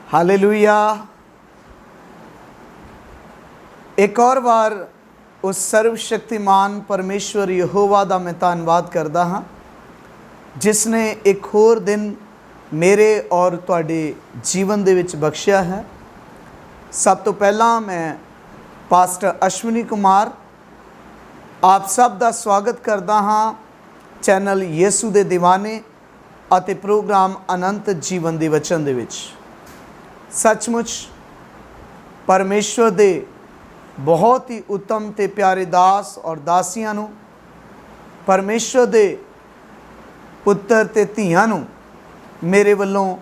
Hallelujah. एक और बार उस सर्वशक्तिमान परमेश्वर यहोवा दा मैं धन्नवाद करदा हाँ, जिसने एक होर दिन मेरे और तुहाडे जीवन दे विच बख्शिया है। सब तो पहला मैं पास्टर अश्विनी कुमार आप सब दा स्वागत करदा हाँ चैनल यीशु दे दीवाने अते प्रोग्राम अनंत जीवन दे वचन दे विच। सचमुच परमेश्वर दे बहुत ही उत्तम ते प्यारे दास और दासियां नूं, परमेश्वर दे पुत्र ते धीआं नूं मेरे वल्लों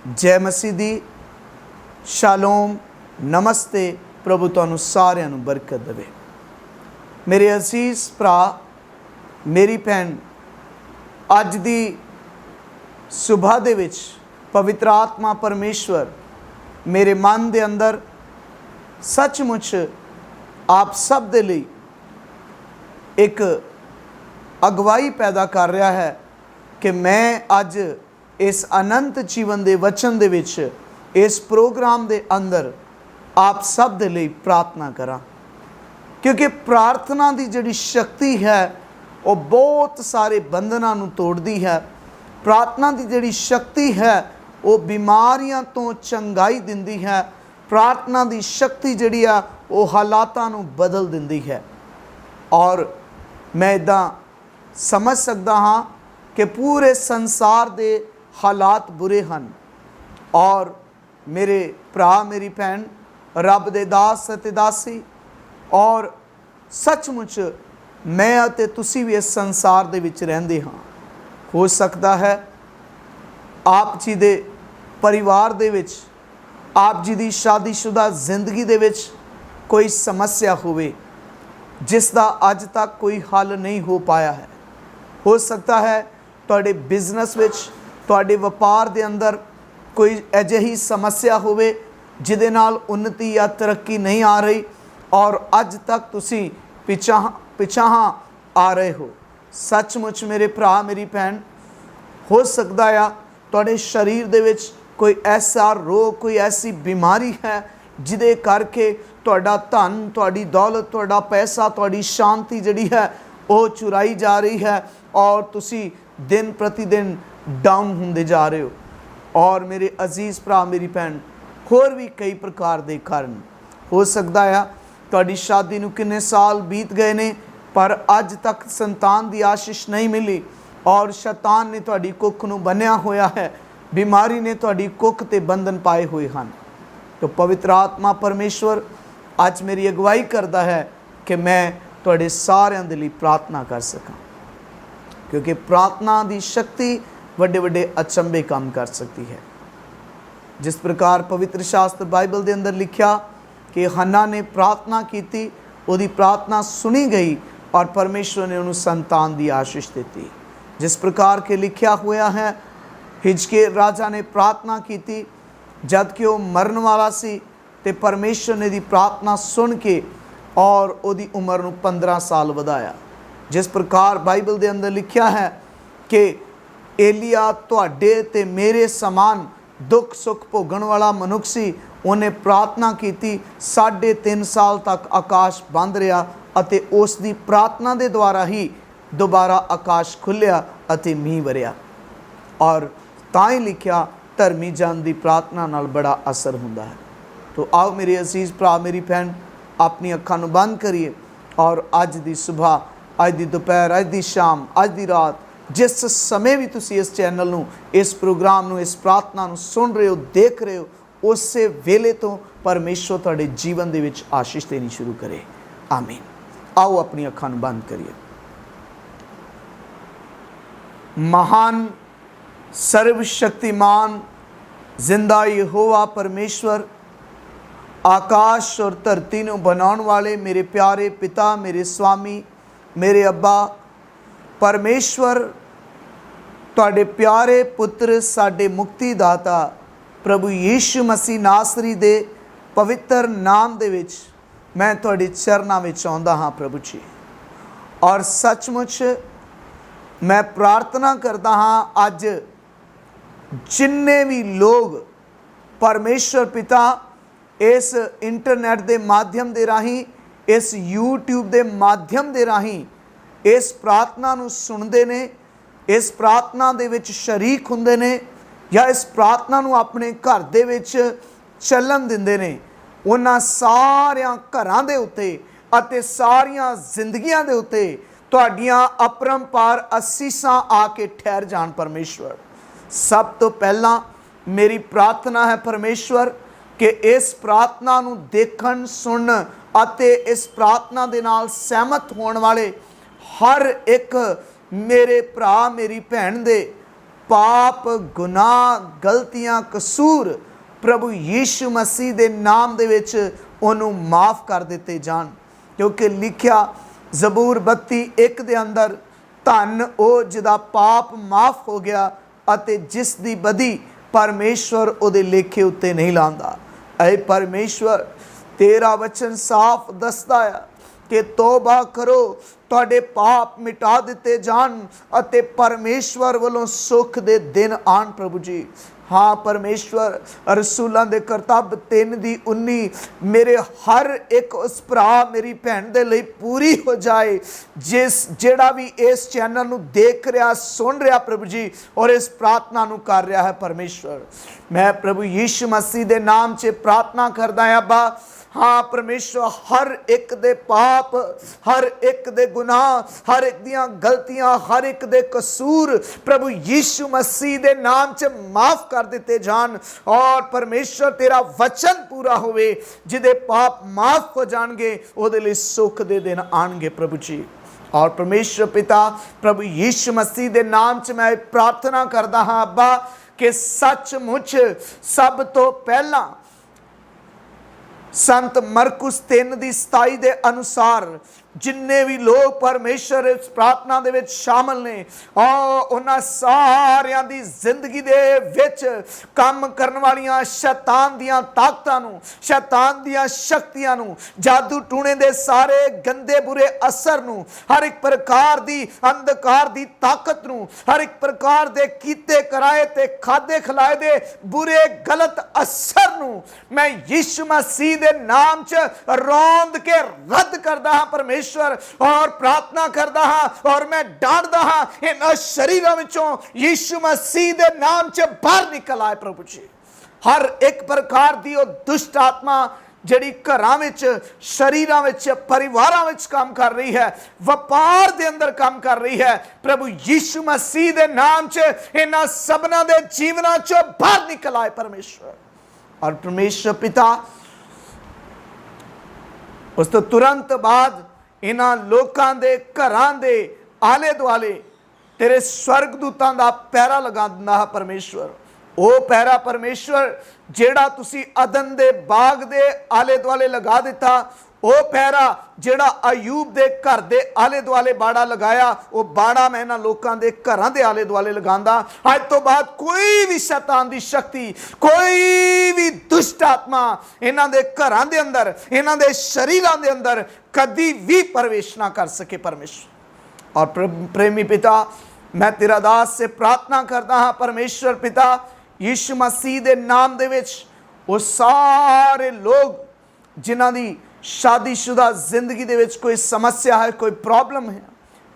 जय मसीह दी, शालोम, नमस्ते। प्रभु तुहानूं सारिआं नूं बरकत देवे। मेरे अजीज भरा, मेरी भैन, अज दी सुबह दे विच पवित्र आत्मा परमेश्वर मेरे मन दे अंदर सचमुच आप सब दे लई एक अगवाई पैदा कर रहा है कि मैं अज इस अनंत जीवन दे वचन दे विच इस प्रोग्राम दे अंदर आप सब दे लई प्रार्थना करा, क्योंकि प्रार्थना दी जिहड़ी शक्ति है वो बहुत सारे बंधनां नूं तोड़दी है। प्रार्थना दी जिहड़ी शक्ति है वो बीमारियां तो चंगाई दिंदी है। प्रार्थना दी शक्ति जिहड़ी आ वो हालातां नूं बदल दिंदी है। और मैं इदां समझ सकदा हाँ कि पूरे संसार दे हालात बुरे हन और मेरे भरा मेरी भैन रब दे दास अते दासी, और सचमुच मैं अते तुसी भी इस संसार दे विच रहिंदे हाँ। हो सकदा है आप जी दे परिवार दे विच, आप जी दी शादीशुदा जिंदगी दे विच कोई समस्या होवे जिसदा अज तक कोई हल नहीं हो पाया है। हो सकता है तुहाडे बिजनेस विच, तुहाडे व्यापार दे अंदर कोई अजिही समस्या होवे जिहदे नाल उन्नति या तरक्की नहीं आ रही और अज तक तुसी पिछां आ रहे हो। सचमुच मेरे भरा मेरी भैन, हो सकता है तुहाडे शरीर दे विच कोई ऐसा रोग, कोई ऐसी बीमारी है जिहदे करके तुहाडा धन, तुहाडी दौलत, तुहाडा पैसा, तुहाडी शांति जिहड़ी है वो चुराई जा रही है और तुसी दिन प्रतिदिन डाउन हुंदे जा रहे हो। और मेरे अजीज भरा मेरी भैन, होर भी कई प्रकार के कारण हो सकता है तुहाडी शादी नूं किन्ने साल बीत गए ने पर अज तक संतान की आशीष नहीं मिली और शैतान ने तुहाडी कुख नूं बन्निया होया है, बीमारी ने तुहाडी कुख ते बंधन पाए हुए हैं। तो पवित्र आत्मा परमेश्वर अज मेरी अगवाई करता है कि मैं तुहाडे सारिआं दे लई प्रार्थना कर सकां, क्योंकि प्रार्थना की शक्ति वड्डे वड्डे अचंभे काम कर सकती है। जिस प्रकार पवित्र शास्त्र बाइबल के अंदर लिखा कि हन्ना ने प्रार्थना की थी, उसकी प्रार्थना सुनी गई और परमेश्वर ने उन्हें संतान की आशीष दी। जिस प्रकार के लिखा हुआ है, हिजकिय्याह राजा ने प्रार्थना की थी जबकि वो मरण वाला सी, ते परमेश्वर ने दी प्रार्थना सुन के और उसकी उम्र नूं 15 साल वधाया। जिस प्रकार बाइबल के अंदर लिखा है कि एलिया तुहाडे ते मेरे समान दुख सुख भोगण वाला मनुख सी, उन्हें प्रार्थना की थी, 3.5 साल तक आकाश बंद रहा अते उसकी प्रार्थना के द्वारा ही दोबारा आकाश खुलिया अते मीह वरिया। और तां ही लिखा धर्मी जन की प्रार्थना नाल बड़ा असर हुंदा है। तो आओ मेरे अजीज भरा मेरी भैन, अपनी अखां नूं बंद करिए और अज दी सुबह, अज दी दोपहर, अज दी शाम, अज दी रात, जिस समय भी तुसी इस चैनल नूं, इस प्रोग्राम नूं, इस प्रार्थना नूं सुन रहे हो, देख रहे हो, उस वेले तो परमेश्वर तुहाडे जीवन दे विच आशीष देनी शुरू करे। आमीन। आओ अपनी अखां नूं बंद करिए। महान सर्वशक्तिमान जिंदा यहोवा परमेश्वर, आकाश और धरती नूं बनाउण वाले मेरे प्यारे पिता, मेरे स्वामी, मेरे अब्बा परमेश्वर, तुहाडे प्यारे पुत्र साडे मुक्तिदाता प्रभु यीशु मसीह नासरी दे पवित्र नाम दे विच मैं तुहाडे चरनां विच आउंदा हाँ प्रभु जी। और सचमुच मैं प्रार्थना करता हाँ अज जिन्ने भी लोग परमेश्वर पिता इस इंटरनेट के माध्यम के राही, इस यूट्यूब के माध्यम के राही इस प्रार्थना नूं सुनते ने, इस प्रार्थना दे विच शरीक हुंदे ने, या इस प्रार्थना नूं अपने घर दे विच चलन दिंदे ने, उन्हां सारियां घरां दे उत्ते अते सारियां जिंदगियां दे उत्ते तुहाडियां अपरंपार असीसां आके ठहर जाण। परमेश्वर, सब तो पहला मेरी प्रार्थना है परमेश्वर कि इस प्रार्थना नूं देखण सुन अते इस प्रार्थना दे नाल सहमत होण वाले हर एक मेरे भरा मेरी भैन दे पाप गुनाह गलतियां कसूर प्रभु यीशु मसीह दे नाम दे विच उन्हों माफ़ कर दिते जान। क्योंकि लिखिया जबूर 32:1 दे अंदर, धन ओ जिदा पाप माफ़ हो गया अते जिस दी बदी परमेश्वर उहदे लेखे उत्ते नहीं लांदा। ऐ परमेश्वर, तेरा वचन साफ दसदा है कि तौबा करो, तुहाडे पाप मिटा दिते जान अते परमेश्वर वालों सुख दे दिन आन। प्रभु जी, हाँ परमेश्वर, रसूलों के करतब 3:19 मेरे हर एक उस भरा मेरी भैन दे लई पूरी हो जाए जेड़ा भी इस चैनल नूं देख रहा सुन रहा प्रभु जी, और इस प्रार्थना नूं कर रहा है। परमेश्वर, मैं प्रभु यीशु मसीह दे नाम से प्रार्थना करदा है अब्बा। हाँ परमेश्वर, हर एक दे पाप, हर एक दे गुनाह, हर एक दियां गलतियां, हर एक दे कसूर प्रभु यीशु मसीह दे नाम से माफ कर दिते जान। और परमेश्वर, तेरा वचन पूरा होवे, जिदे पाप माफ हो जाएंगे उहदे लई सुख दे दिन आएंगे प्रभु जी। और परमेश्वर पिता, प्रभु यीशु मसीह दे नाम से मैं प्रार्थना करदा हाँ अब्बा कि सचमुच सब तो पहला संत मरकुस 3:27 के अनुसार जिन्ने भी लोग परमेश्वर इस प्रार्थना दे विच शामिल ने, उन्हां सारियां दी जिंदगी दे विच काम करन वालियां शैतान दियां ताकतां नूं, शैतान दियां शक्तियां नूं, जादू टूणे दे सारे गंदे बुरे असर नूं, हर एक प्रकार दी अंधकार दी ताकत नूं, हर एक प्रकार दे कीते कराए ते खादे खिलाए दे बुरे गलत असर नूं मैं यीशु मसीह दे नाम च रौंद के रद्द करदा हां परमेश्वर, और प्रार्थना करदा हां और मैं डांटदा हां इन शरीरों विचों यीशु मसीह दे नाम च बाहर निकल आए प्रभु जी। हर एक प्रकार दी ओ दुष्ट आत्मा जिहड़ी घरां विच, शरीरां विच, परिवारां विच काम कर रही है, व्यापार दे अंदर काम कर रही है, प्रभु यीशु मसीह दे नाम च इन्हां सबना दे जीवनां चों बाहर निकल आए परमेश्वर। और परमेश्वर पिता, उस तो तुरंत बाद इन्हां लोकां दे घरां दे आले दुआले तेरे स्वर्गदूतां दा पैरा लगा दिंदा है परमेश्वर। ओ पैरा परमेश्वर जेड़ा तुसी अदन दे बाग दे आले दुआले लगा दिता, ओ पैरा जेड़ा अयूब दे घर दे आले दुआले बाड़ा लगाया, वो बाड़ा मैं इन्हां लोकां दे घरां दे आले दुआले लगांदा। अज तो बाद कोई भी शैतान दी शक्ति, कोई भी दुष्ट आत्मा इन्हां दे घरां दे अंदर, इन्हां दे शरीरां दे अंदर कदी भी प्रवेश ना कर सके परमेश्वर। और प्रेमी पिता, मैं तेरा दास से प्रार्थना करता हाँ परमेश्वर पिता, यीशु मसीह दे नाम दे विच वो सारे लोग जिन्हां दी शादीशुदा जिंदगी दे विच कोई समस्या है, कोई प्रॉब्लम है,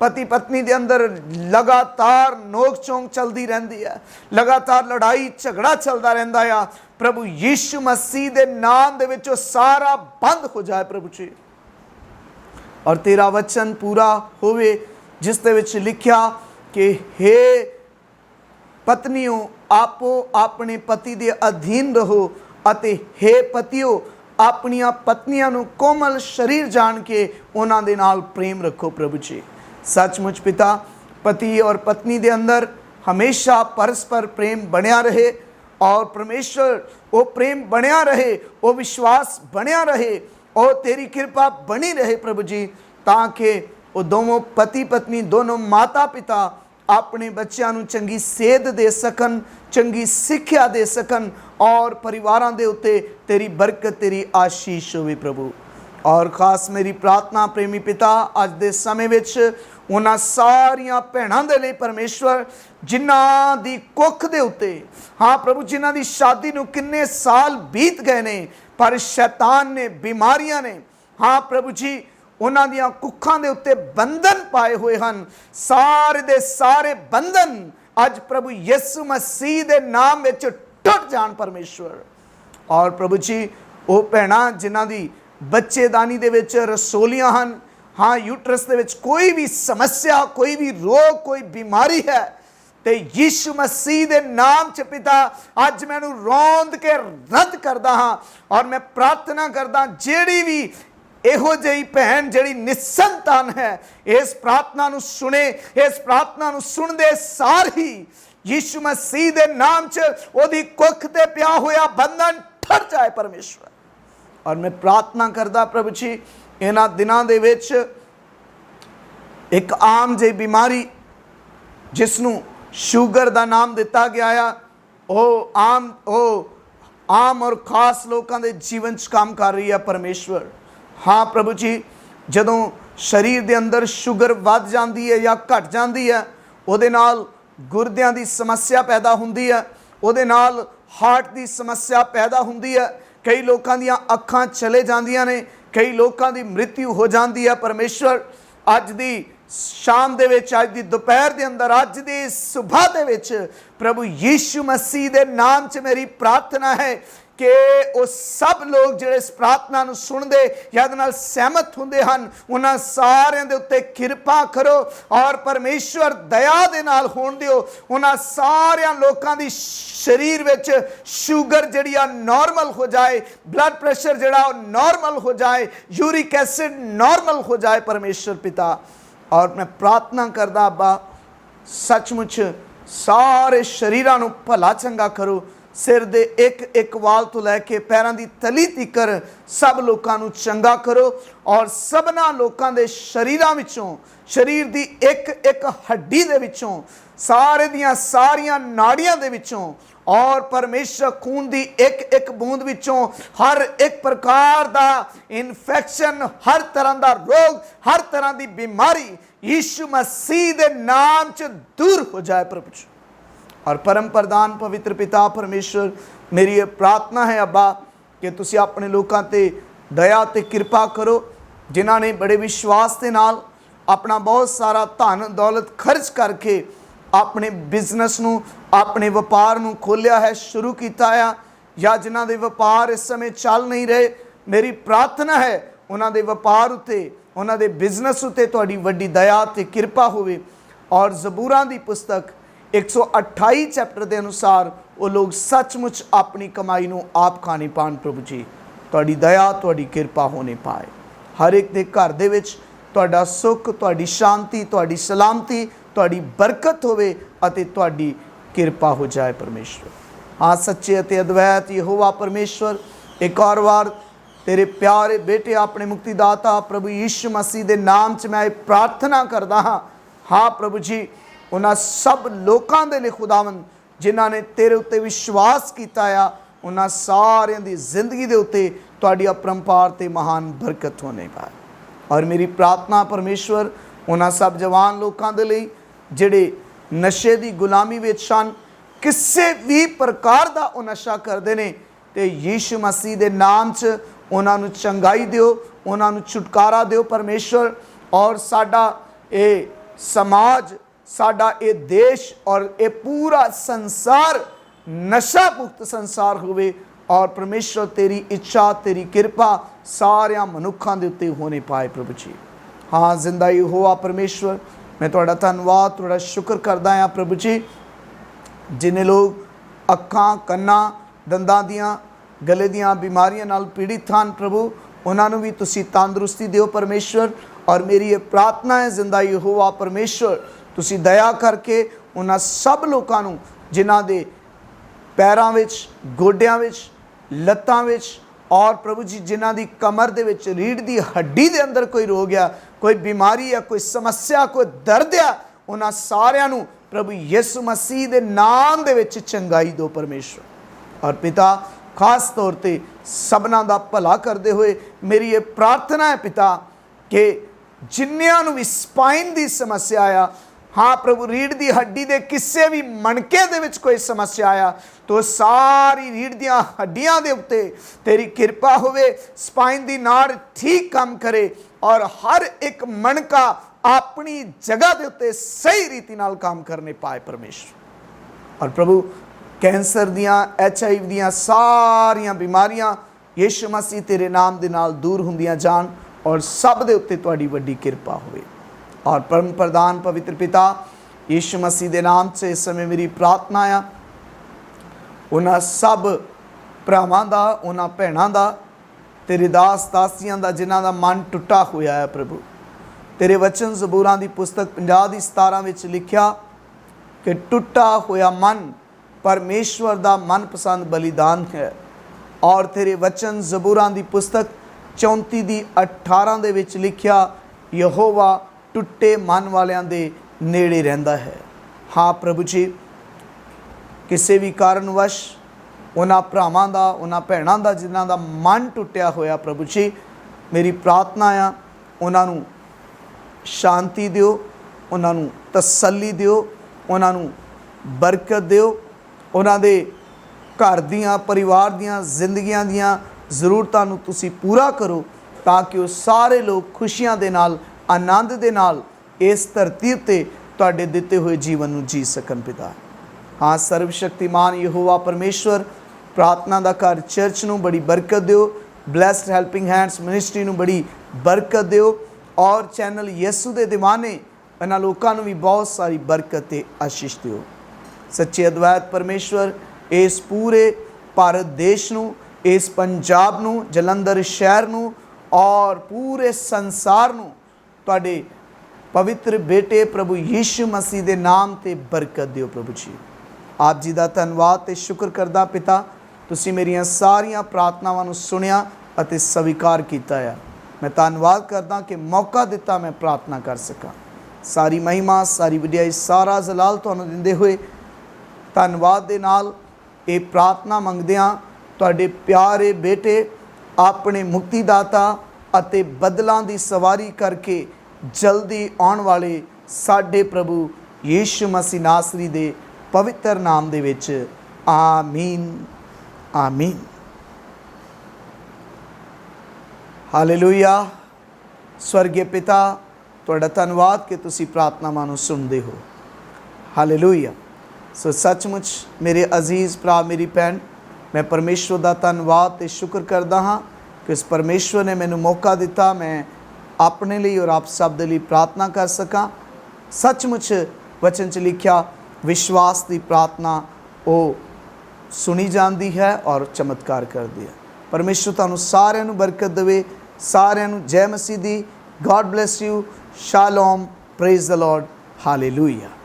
पति पत्नी दे अंदर लगातार नोक चोंक चलती रहती है, लगातार लड़ाई झगड़ा चलता रहता है, प्रभु यीशु मसीह दे नाम दे विच सारा बंद हो जाए प्रभु जी। और तेरा वचन पूरा होवे जिस दे विच लिखिया कि हे पत्नियों आपो अपने पति दे अधीन रहो, अते हे पतियों अपनियां पत्नियां नूं कोमल शरीर जान के उन्हां दे नाल प्रेम रखो प्रभु जी। सचमुच पिता, पति और पत्नी दे अंदर हमेशा परस्पर प्रेम बनिया रहे, और परमेश्वर वो प्रेम बनिया रहे, वो विश्वास बनिया रहे, और तेरी कृपा बनी रहे प्रभु जी, ताकि वो दोनों पति पत्नी, दोनों माता पिता अपने बच्चों नूं चंगी सेध दे सकन, चंगी सिक्ख्या दे सकन, और परिवारां दे उत्ते तेरी बरकत, तेरी आशीष होवे प्रभु। और खास मेरी प्रार्थना प्रेमी पिता, अज दे समय विच उन्हां सारियां भैणां दे लई परमेश्वर जिन्हां दी कुख दे उत्ते, हाँ प्रभु, जिन्हां दी शादी नूं किन्ने साल बीत गए ने पर शैतान ने, बीमारियां ने, हाँ प्रभु जी, उन्हां दियां कुखां दे उत्ते बंधन पाए हुए हन, सारे दे सारे बंधन अज प्रभु यीशु मसीह दे नाम विच टुट जाण परमेश्वर। और प्रभु जी वो भैणां जिन्हां दी बच्चेदानी दे विच रसोलियां हन, हाँ यूट्रस दे विच कोई भी समस्या, कोई भी रोग, कोई बीमारी है, तो यीशु मसीह दे नाम च पिता अज मैनू रौंद के रद्द करदा हाँ। और मैं प्रार्थना करदा जेड़ी भी इहो जी भैन जिहड़ी निसंतान है इस प्रार्थना नू सुने, इस प्रार्थना नू सुनदे सार ही यीशु मसीह दे नाम च ओदी कुख ते पिया होया बंधन ठर जाए परमेश्वर। और मैं प्रार्थना करदा प्रभु जी इन्हां दिनां दे विच एक आम जी बीमारी जिसनू शुगर दा नाम दिता गया है, ओ आम और खास लोगों के जीवन च काम कर रही है परमेश्वर। हाँ प्रभु जी, जदों शरीर दे अंदर शुगर वध जाती है या घट जाती है, उहदे नाल गुरदियां दी समस्या पैदा हुंदी है, उहदे नाल हार्ट की समस्या पैदा हुंदी है, कई लोगों दी अखां चले जांदियां ने, कई लोगों की मृत्यु हो जाती है परमेश्वर। अज दी शाम दे विच, अज दी दोपहर दे अंदर, अज दी सुबह दे विच प्रभु यीशु मसीह दे नाम च मेरी प्रार्थना है कि वो सब लोग जिहड़े इस प्रार्थना नूं सुनदे या इहदे नाल सहमत हुंदे हन, उन्हां सारियां दे उत्ते किरपा करो और परमेश्वर दया दे नाल होण दिओ। उन्हां सारियां लोकां दी शरीर विच शुगर जिहड़ी आ नॉर्मल हो जाए, ब्लड प्रेशर जिहड़ा नॉर्मल हो जाए, यूरिक एसिड नॉर्मल हो जाए परमेश्वर पिता। और मैं प्रार्थना करदा अब्बा सचमुच सारे शरीरां नूं भला चंगा करो, सिर दे एक एक वाल तो लैके पैरों की तली तिकर सब लोगों नूं चंगा करो और सबना लोगों के शरीरां विचों, शरीर की एक एक हड्डी दे विचों, सारे दियां सारियां नाड़ियां दे विचों और परमेश्वर खून की एक एक बूंद विचों हर एक प्रकार का इन्फेक्शन, हर तरह का रोग, हर तरह की बीमारी यीशु मसीह के नाम च दूर हो जाए प्रभु। और परम प्रधान पवित्र पिता परमेश्वर, मेरी ये प्रार्थना है अब्बा कि तुसी अपने लोगों ते दया ते कृपा करो, जिन्हां ने बड़े विश्वास के नाल अपना बहुत सारा धन दौलत खर्च करके अपने बिजनेस नूं, अपने व्यापार नूं खोलिया है, शुरू किया है, या जिन्हां दे व्यापार इस समय चल नहीं रहे, मेरी प्रार्थना है उन्हां दे व्यापार उत्ते, उन्हां दे बिजनेस उत्ते तुहाडी वड्डी दया ते कृपा होवे। और जबूरां दी पुस्तक 128 चैप्टर के अनुसार वो लोग सचमुच अपनी कमाई नूं आप खाने पान प्रभु जी, तुहाडी दया तुहाडी कृपा होने पाए। हर एक दे घर दे विच तुहाडा सुख, तुहाडी शांति, तुहाडी सलामती, तुहाडी बरकत होवे अते तुहाडी कृपा हो जाए परमेश्वर। हाँ सच्चे अते अद्वैत यहोवा परमेश्वर, एक और बार तेरे प्यारे बेटे अपने मुक्तिदाता प्रभु यीशु मसीह के नाम च मैं प्रार्थना करदा हाँ। हाँ प्रभु जी, उन्हां सब लोगों के लिए खुदावन जिन्हां ने तेरे उत्ते विश्वास किया है, उन्हां सारियां दी जिंदगी दे उत्ते तुहाडी अपरंपार ते महान बरकत होने पाए। और मेरी प्रार्थना परमेश्वर उन्हां सब जवान लोगों के लिए जिहड़े नशे की गुलामी विच सन, किसी भी प्रकार का वो नशा करते हैं, तो यीशु मसीह के नाम च उन्हां नूं चंगाई दिओ, उन्हां नूं छुटकारा दिओ परमेश्वर। और साडा ये समाज, साडा ये देश और ये पूरा संसार नशा मुक्त संसार होवे और परमेश्वर तेरी इच्छा, तेरी कृपा सारिया मनुखों के उत्ते होने पाए प्रभु जी। हाँ जिंदा यहोवा परमेश्वर, मैं तुहाडा धन्नवाद, तुहाडा शुक्र करदा हाँ प्रभु जी, जिन्हें लोग अखां, कन्नां, दंदां दियां, गले दियां बीमारियां नाल पीड़ित हैं प्रभु, उन्होंने भी तुसी तंदुरुस्ती दिओ परमेश्वर। और मेरी ये प्रार्थना है जिंदा यहोवा परमेश्वर, तुसी दया करके उन्हां सब लोगों नूं जिन्हां दे पैरां विच, गोड्यां विच, लत्तां विच और प्रभु जी जिन्हां दी कमर दे विच, रीढ़ दी हड्डी दे अंदर कोई रोग आ, कोई बीमारी आ, कोई समस्या, कोई दर्द आ, उन्हां सारियां नूं प्रभु यीशु मसीह दे नाम दे विच चंगाई दो परमेश्वर। और पिता खास तौर पे सबना दा भला करते हुए मेरी ये प्रार्थना है पिता कि ਜਿੰਨਿਆਂ ਨੂੰ ਵੀ ਸਪਾਈਨ ਦੀ ਸਮੱਸਿਆ ਆ, हाँ प्रभु रीढ़ की हड्डी के किसी भी मणके दे विच कोई समस्या आया तो सारी रीढ़ दियां हड्डियां दे उत्ते तेरी कृपा होवे, स्पाइन की नाड़ ठीक काम करे और हर एक मणका अपनी जगह के उत्ते सही रीति नाल काम करने पाए परमेश्वर। और प्रभु कैंसर दियां, HIV दियां सारियां बीमारियां यीशु मसीह तेरे नाम दे नाल दूर हुंदियां जान और सब दे उत्ते तुहाडी वड्डी कृपा होवे। और परम प्रधान पवित्र पिता यीशु मसीह के नाम से इस समय मेरी प्रार्थना आ, उन्हां सब भरावां दा, उन्हां भैणां दा, तेरे दास दासियां दा जिन्हां दा मन टुटा होया है प्रभु। तेरे वचन जबूरां दी पुस्तक 50 दी 17 विच लिखिया कि टुटा होया मन परमेश्वर दा मनपसंद बलिदान है। और तेरे वचन जबूरां दी पुस्तक 34 दी 18 दे विच लिखिया यहोवा टुटे मन वालियां दे नेड़े रहिंदा है। हाँ प्रभु जी, किसी भी कारणवश उन्हां भरावां दा, उन्हां भैणां दा जिन्हां दा मन टुटिया होया प्रभु जी, मेरी प्रार्थना आ उन्हां नूं शांति दिओ, उन्हां नूं तसल्ली दिओ, उन्हां नूं बरकत दिओ, उन्हां दे घर दियां, परिवार दियां, जिंदगियां दियां ਜ਼ਰੂਰਤਾਂ ਨੂੰ ਤੁਸੀਂ पूरा करो ताकि वो सारे लोग खुशियां दे नाल, आनंद दे नाल इस धरती उत्ते तुहाडे दिते हुए जीवन नूं जी सकन पिता। हाँ सर्वशक्तिमान यहोवा परमेश्वर, प्रार्थना दा घर चर्च नूं बड़ी बरकत दिओ, ब्लैसड हैल्पिंग हैंड्स मिनिस्ट्री नूं बड़ी बरकत दिओ और चैनल यसू दे दीवाने इन्हां लोकां नूं भी बहुत सारी बरकत ते आशीष दिओ। सच्चे अद्वैत परमेश्वर इस पूरे भारत देश नूं, इस पंजाब नूं, जलंधर शहर नूं और पूरे संसार नूं तुहाडे पवित्र बेटे प्रभु यीशु मसीह दे नाम ते बरकत दिओ प्रभु जी। आप जी दा धन्नवाद ते शुक्र करदा पिता, तुसीं मेरियां सारियां प्रार्थनावां नूं सुनिया अते स्वीकार कीता है। मैं धन्नवाद करदा कि मौका दिता मैं प्रार्थना कर सकां। सारी महिमा, सारी वडियाई, सारा जलाल तुहानूं दिंदे हुए धन्नवाद दे नाल ये प्रार्थना मंगदिआं तुहाडे प्यारे बेटे अपने मुक्तिदाता अते बदलों की सवारी करके जल्दी आने वाले साडे प्रभु यीशु मसीह नासरी दे पवित्र नाम दे विच आमीन आमीन। हालेलुया। स्वर्गीय पिता तुहाडा धन्नवाद कि तुसीं प्रार्थनावां नूं सुणदे हो। हालेलुया। सो सचमुच मेरे अजीज़ भरा, मेरी भैन, मैं परमेश्वर का धन्नवाद ते शुक्र करदा हाँ कि उस परमेश्वर ने मैनू मौका दिता मैं अपने लिए और आप सब दे लिए प्रार्थना कर सकां। सचमुच वचन च लिखिया विश्वास की प्रार्थना वो सुनी जाती है और चमत्कार करती है। परमेश्वर तुहानूं सारिआं नूं बरकत देवे। सारिआं नूं जय मसीह दी। God bless you. शालोम। Praise the Lord. हालेलुया।